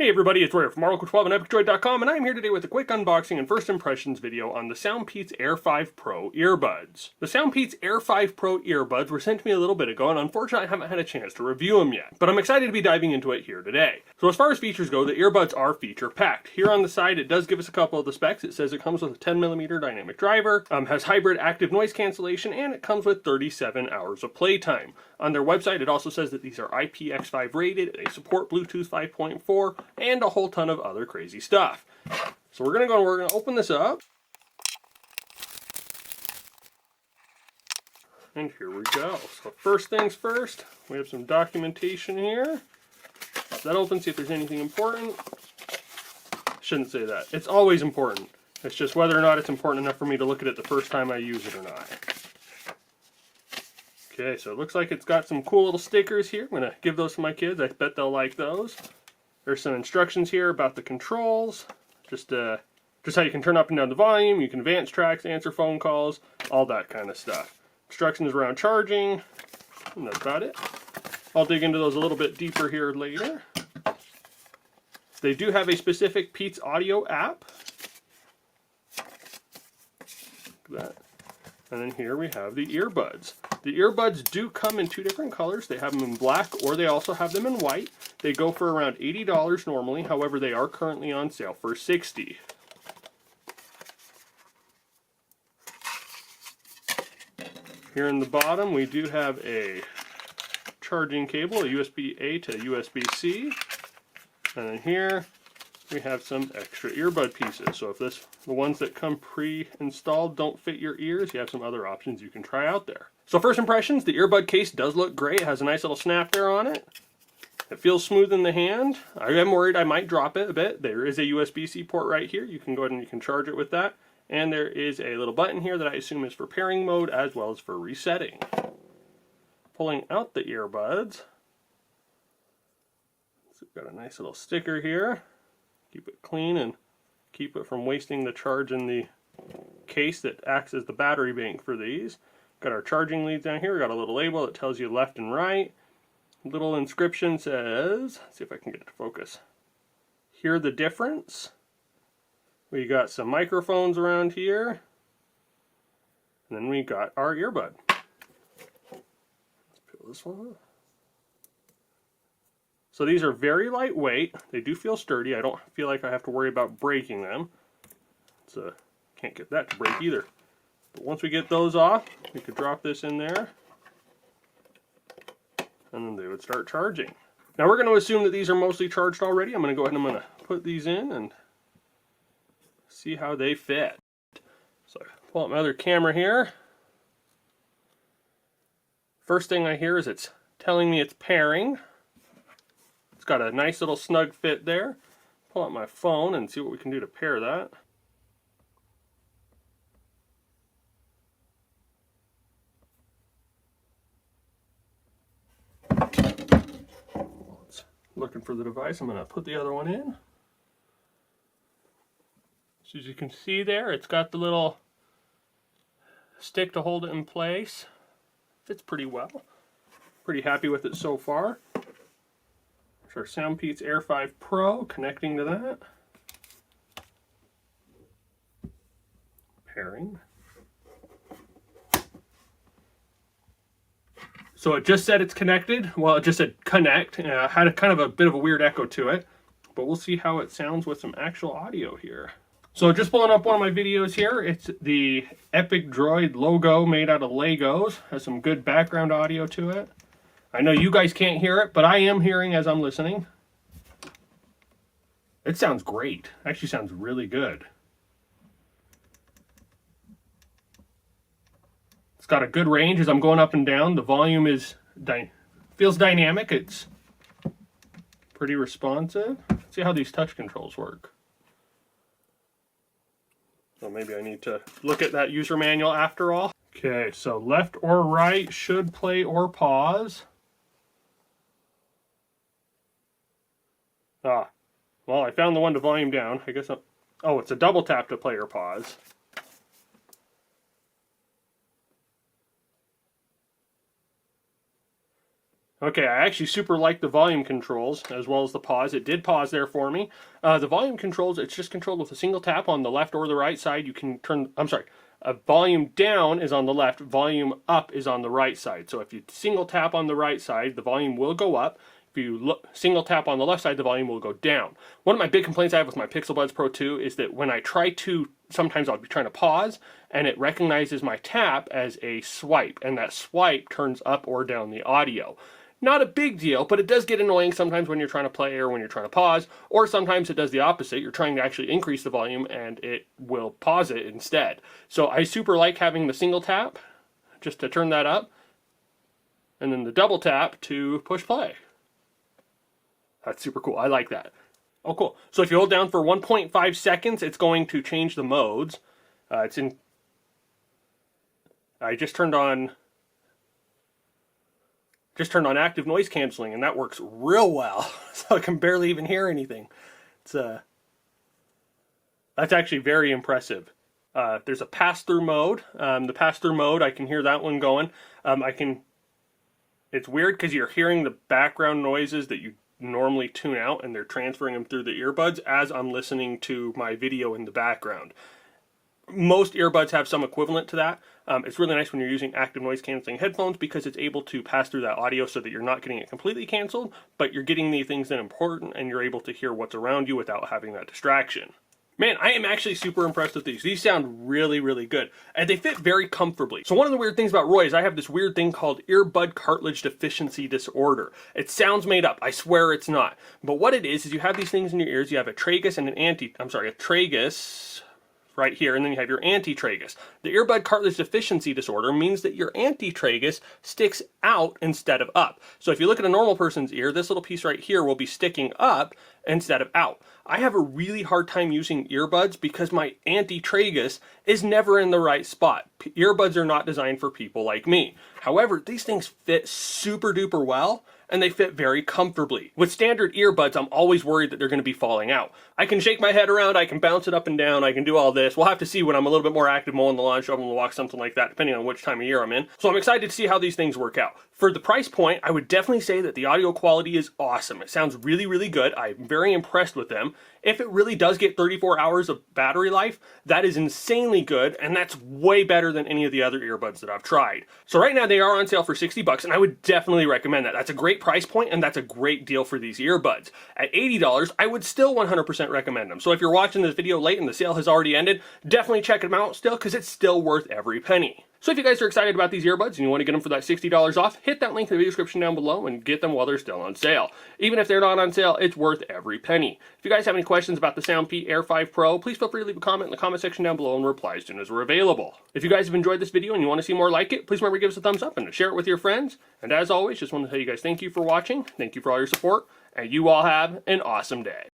Hey everybody, it's Roy from Oracle12 and EpicDroid.com, and I'm here today with a quick unboxing and first impressions video on the SoundPEATS Air5 Pro earbuds. The SoundPEATS Air5 Pro earbuds were sent to me a little bit ago, and unfortunately I haven't had a chance to review them yet. But I'm excited to be diving into it here today. So as far as features go, the earbuds are feature-packed. Here on the side it does give us a couple of the specs. It says it comes with a 10mm dynamic driver, has hybrid active noise cancellation, and it comes with 37 hours of playtime. On their website it also says that these are IPX5 rated, they support Bluetooth 5.4, and a whole ton of other crazy stuff. So we're gonna open this up. And here we go. So first things first, we have some documentation here. That open, see if there's anything important. Shouldn't say that. It's always important. It's just whether or not it's important enough for me to look at it the first time I use it or not. Okay, so it looks like it's got some cool little stickers here. I'm gonna give those to my kids. I bet they'll like those. There's some instructions here about the controls. Just how you can turn up and down the volume. You can advance tracks, answer phone calls, all that kind of stuff. Instructions around charging, and that's about it. I'll dig into those a little bit deeper here later. They do have a specific Peats audio app. Look at that. And then here we have the earbuds. The earbuds do come in two different colors. They have them in black, or they also have them in white. They go for around $80 normally. However, they are currently on sale for $60. Here in the bottom, we do have a charging cable, a USB-A to USB-C. And then here, we have some extra earbud pieces. So if the ones that come pre-installed don't fit your ears, you have some other options you can try out there. So first impressions, the earbud case does look great. It has a nice little snap there on it. It feels smooth in the hand. I am worried I might drop it a bit. There is a USB-C port right here. You can go ahead and you can charge it with that. And there is a little button here that I assume is for pairing mode as well as for resetting. Pulling out the earbuds. So we've got a nice little sticker here. Keep it clean and keep it from wasting the charge in the case that acts as the battery bank for these. Got our charging leads down here. We got a little label that tells you left and right. Little inscription says, let's see if I can get it to focus. Hear the difference. We got some microphones around here. And then we got our earbud. Let's peel this one off. So these are very lightweight. They do feel sturdy. I don't feel like I have to worry about breaking them. So can't get that to break either. But once we get those off, we could drop this in there. And then they would start charging. Now we're going to assume that these are mostly charged already. I'm going to go ahead and I'm going to put these in and see how they fit. So I pull out my other camera here. First thing I hear is it's telling me it's pairing. It's got a nice little snug fit there. Pull out my phone and see what we can do to pair that. Looking for the device, I'm going to put the other one in. So as you can see there, it's got the little stick to hold it in place. Fits pretty well. Pretty happy with it so far. There's our SoundPEATS Air5 Pro connecting to that. Pairing. So it just said it's connected. Well, it just said connect. Had a kind of a bit of a weird echo to it. But we'll see how it sounds with some actual audio here. So just pulling up one of my videos here. It's the EpicDroid logo made out of Legos. Has some good background audio to it. I know you guys can't hear it, but I am hearing as I'm listening. It sounds great. Actually sounds really good. It's got a good range as I'm going up and down. The volume feels dynamic. It's pretty responsive. Let's see how these touch controls work. So maybe I need to look at that user manual after all. Okay, so left or right should play or pause. Well, I found the one to volume down. I guess oh, it's a double tap to play or pause. Okay, I actually super like the volume controls as well as the pause. It did pause there for me. The volume controls, it's just controlled with a single tap on the left or the right side. You can turn, I'm sorry, volume down is on the left, volume up is on the right side. So if you single tap on the right side, the volume will go up. If you single tap on the left side, the volume will go down. One of my big complaints I have with my Pixel Buds Pro 2 is that when I try to, sometimes I'll be trying to pause, and it recognizes my tap as a swipe, and that swipe turns up or down the audio. Not a big deal, but it does get annoying sometimes when you're trying to play or when you're trying to pause, or sometimes it does the opposite. You're trying to actually increase the volume and it will pause it instead. So I super like having the single tap just to turn that up, and then the double tap to push play. That's super cool. I like that. Oh, cool. So if you hold down for 1.5 seconds, it's going to change the modes. I just turned on active noise canceling, and that works real well. So I can barely even hear anything. That's actually very impressive. There's a pass-through mode. The pass-through mode, I can hear that one going. It's weird because you're hearing the background noises that you normally tune out, and they're transferring them through the earbuds as I'm listening to my video in the background. Most earbuds have some equivalent to that. It's really nice when you're using active noise canceling headphones because it's able to pass through that audio so that you're not getting it completely canceled, but you're getting the things that are important and you're able to hear what's around you without having that distraction. Man, I am actually super impressed with these. These sound really, really good. And they fit very comfortably. So one of the weird things about Roy is I have this weird thing called earbud cartilage deficiency disorder. It sounds made up. I swear it's not. But what it is you have these things in your ears. You have a tragus and a tragus right here, and then you have your antitragus. The earbud cartilage deficiency disorder means that your antitragus sticks out instead of up. So if you look at a normal person's ear, this little piece right here will be sticking up instead of out. I have a really hard time using earbuds because my antitragus is never in the right spot. Earbuds are not designed for people like me. However, these things fit super duper well, and they fit very comfortably. With standard earbuds, I'm always worried that they're going to be falling out. I can shake my head around, I can bounce it up and down, I can do all this. We'll have to see when I'm a little bit more active mowing the lawn, shoveling the walk, something like that, depending on which time of year I'm in. So I'm excited to see how these things work out. For the price point, I would definitely say that the audio quality is awesome. It sounds really, really good. I'm very impressed with them. If it really does get 34 hours of battery life, that is insanely good, and that's way better than any of the other earbuds that I've tried. So right now they are on sale for $60, and I would definitely recommend that. That's a great price point, and that's a great deal for these earbuds. At $80, I would still 100% recommend them. So if you're watching this video late and the sale has already ended, definitely check them out still, because it's still worth every penny. So if you guys are excited about these earbuds and you want to get them for that $60 off, hit that link in the video description down below and get them while they're still on sale. Even if they're not on sale, it's worth every penny. If you guys have any questions about the SoundPEATS Air5 Pro, please feel free to leave a comment in the comment section down below and reply as soon as we're available. If you guys have enjoyed this video and you want to see more like it, please remember to give us a thumbs up and to share it with your friends. And as always, just want to tell you guys thank you for watching, thank you for all your support, and you all have an awesome day.